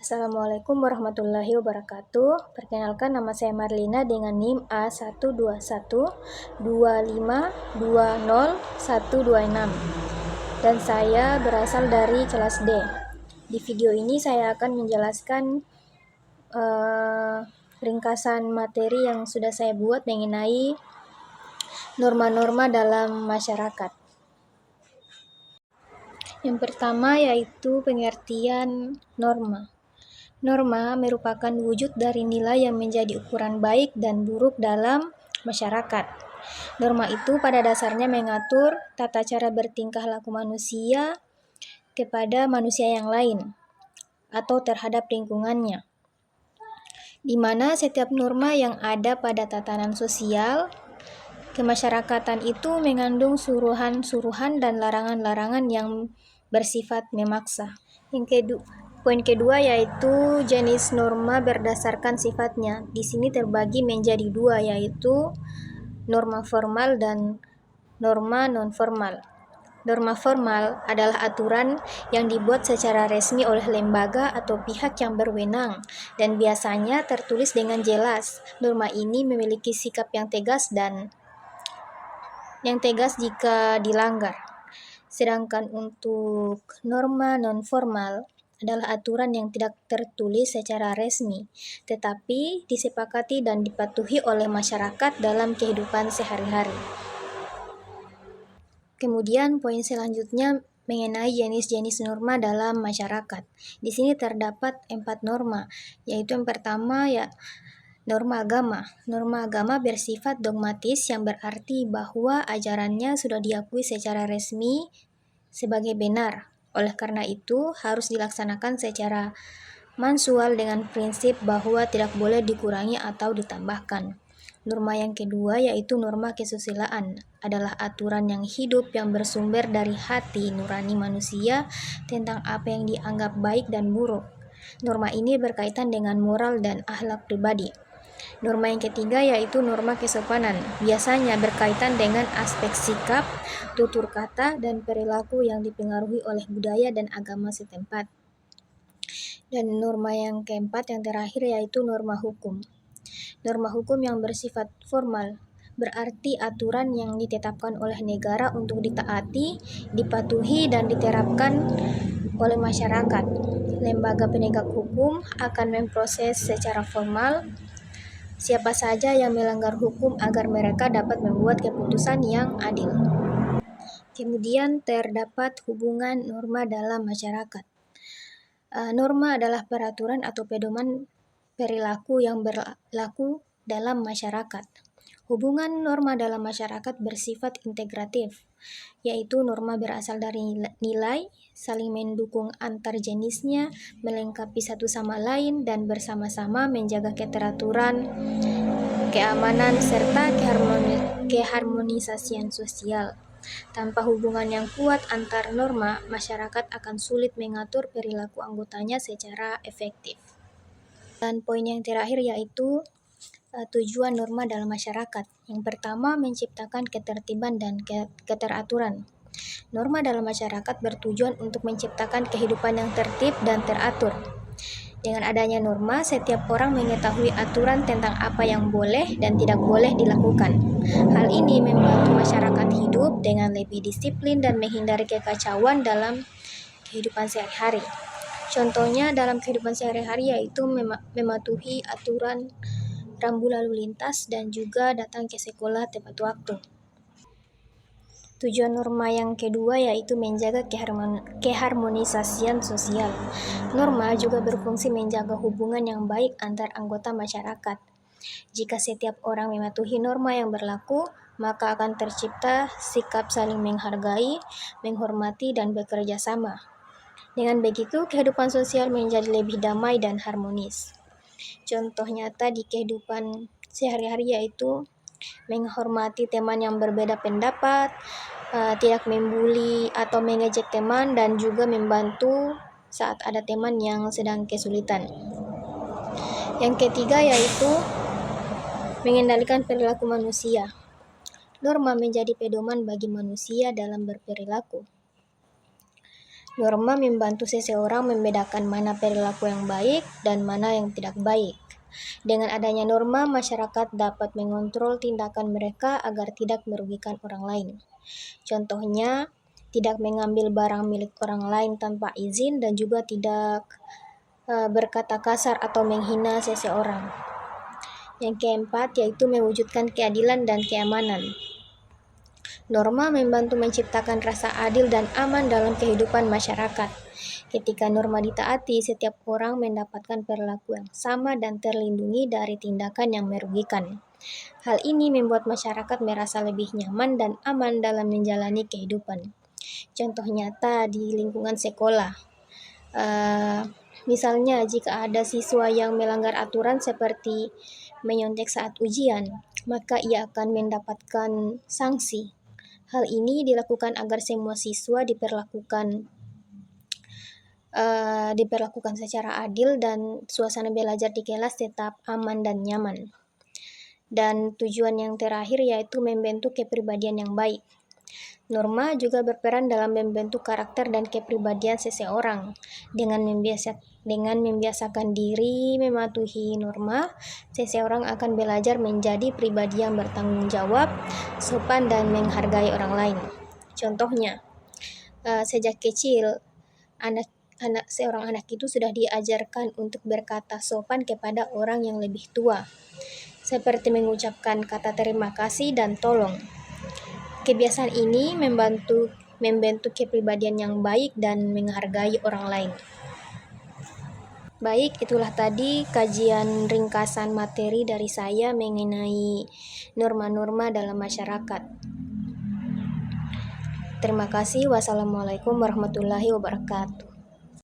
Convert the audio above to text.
Assalamualaikum warahmatullahi wabarakatuh. Perkenalkan, nama saya Marlina dengan NIM A1212520 126 dan saya berasal dari kelas D. Di video ini saya akan menjelaskan ringkasan materi yang sudah saya buat mengenai norma-norma dalam masyarakat. Yang pertama yaitu pengertian norma. Norma merupakan wujud dari nilai yang menjadi ukuran baik dan buruk dalam masyarakat. Norma itu pada dasarnya mengatur tata cara bertingkah laku manusia kepada manusia yang lain atau terhadap lingkungannya, di mana setiap norma yang ada pada tatanan sosial kemasyarakatan itu mengandung suruhan-suruhan dan larangan-larangan yang bersifat memaksa. Poin kedua yaitu jenis norma berdasarkan sifatnya. Di sini terbagi menjadi dua, yaitu norma formal dan norma non-formal. Norma formal adalah aturan yang dibuat secara resmi oleh lembaga atau pihak yang berwenang dan biasanya tertulis dengan jelas. Norma ini memiliki sikap yang tegas jika dilanggar. Sedangkan untuk norma non-formal adalah aturan yang tidak tertulis secara resmi, tetapi disepakati dan dipatuhi oleh masyarakat dalam kehidupan sehari-hari. Kemudian poin selanjutnya mengenai jenis-jenis norma dalam masyarakat. Di sini terdapat 4 norma, yaitu yang pertama norma agama. Norma agama bersifat dogmatis yang berarti bahwa ajarannya sudah diakui secara resmi sebagai benar. Oleh karena itu, harus dilaksanakan secara mansual dengan prinsip bahwa tidak boleh dikurangi atau ditambahkan. Norma yang kedua yaitu norma kesusilaan, adalah aturan yang hidup yang bersumber dari hati nurani manusia tentang apa yang dianggap baik dan buruk. Norma ini berkaitan dengan moral dan akhlak pribadi. Norma yang ketiga yaitu norma kesopanan, biasanya berkaitan dengan aspek sikap, tutur kata, dan perilaku yang dipengaruhi oleh budaya dan agama setempat. Dan norma yang keempat yang terakhir yaitu norma hukum. Norma hukum yang bersifat formal, berarti aturan yang ditetapkan oleh negara untuk ditaati, dipatuhi, dan diterapkan oleh masyarakat. Lembaga penegak hukum akan memproses secara formal siapa saja yang melanggar hukum agar mereka dapat membuat keputusan yang adil. Kemudian terdapat hubungan norma dalam masyarakat. Norma adalah peraturan atau pedoman perilaku yang berlaku dalam masyarakat. Hubungan norma dalam masyarakat bersifat integratif, yaitu norma berasal dari nilai, saling mendukung antar jenisnya, melengkapi satu sama lain, dan bersama-sama menjaga keteraturan, keamanan, serta keharmonisasian sosial. Tanpa hubungan yang kuat antar norma, masyarakat akan sulit mengatur perilaku anggotanya secara efektif. Dan poin yang terakhir yaitu tujuan norma dalam masyarakat. Yang pertama, menciptakan ketertiban dan keteraturan. Norma dalam masyarakat bertujuan untuk menciptakan kehidupan yang tertib dan teratur. Dengan adanya norma, setiap orang mengetahui aturan tentang apa yang boleh dan tidak boleh dilakukan. Hal ini membantu masyarakat hidup dengan lebih disiplin dan menghindari kekacauan dalam kehidupan sehari-hari. Contohnya dalam kehidupan sehari-hari yaitu mematuhi aturan rambu lalu lintas dan juga datang ke sekolah tepat waktu. Tujuan norma yang kedua yaitu menjaga keharmonisasian sosial. Norma juga berfungsi menjaga hubungan yang baik antar anggota masyarakat. Jika setiap orang mematuhi norma yang berlaku, maka akan tercipta sikap saling menghargai, menghormati, dan bekerja sama. Dengan begitu, kehidupan sosial menjadi lebih damai dan harmonis. Contoh nyata di kehidupan sehari-hari yaitu menghormati teman yang berbeda pendapat, tidak membuli atau mengejek teman, dan juga membantu saat ada teman yang sedang kesulitan. Yang ketiga yaitu mengendalikan perilaku manusia. Norma menjadi pedoman bagi manusia dalam berperilaku. Norma membantu seseorang membedakan mana perilaku yang baik dan mana yang tidak baik. Dengan adanya norma, masyarakat dapat mengontrol tindakan mereka agar tidak merugikan orang lain. Contohnya, tidak mengambil barang milik orang lain tanpa izin dan juga tidak berkata kasar atau menghina seseorang. Yang keempat yaitu mewujudkan keadilan dan keamanan. Norma membantu menciptakan rasa adil dan aman dalam kehidupan masyarakat. Ketika norma ditaati, setiap orang mendapatkan perilaku yang sama dan terlindungi dari tindakan yang merugikan. Hal ini membuat masyarakat merasa lebih nyaman dan aman dalam menjalani kehidupan. Contoh nyata di lingkungan sekolah. Misalnya, jika ada siswa yang melanggar aturan seperti menyontek saat ujian, maka ia akan mendapatkan sanksi. Hal ini dilakukan agar semua siswa diperlakukan secara adil dan suasana belajar di kelas tetap aman dan nyaman. Dan tujuan yang terakhir yaitu membentuk kepribadian yang baik. Norma juga berperan dalam membentuk karakter dan kepribadian seseorang. Dengan membiasakan diri mematuhi norma, seseorang akan belajar menjadi pribadi yang bertanggung jawab, sopan, dan menghargai orang lain. Contohnya, sejak kecil, seorang anak itu sudah diajarkan untuk berkata sopan kepada orang yang lebih tua, seperti mengucapkan kata terima kasih dan tolong. Kebiasaan ini membentuk kepribadian yang baik dan menghargai orang lain. Baik, itulah tadi kajian ringkasan materi dari saya mengenai norma-norma dalam masyarakat. Terima kasih. Wassalamualaikum warahmatullahi wabarakatuh.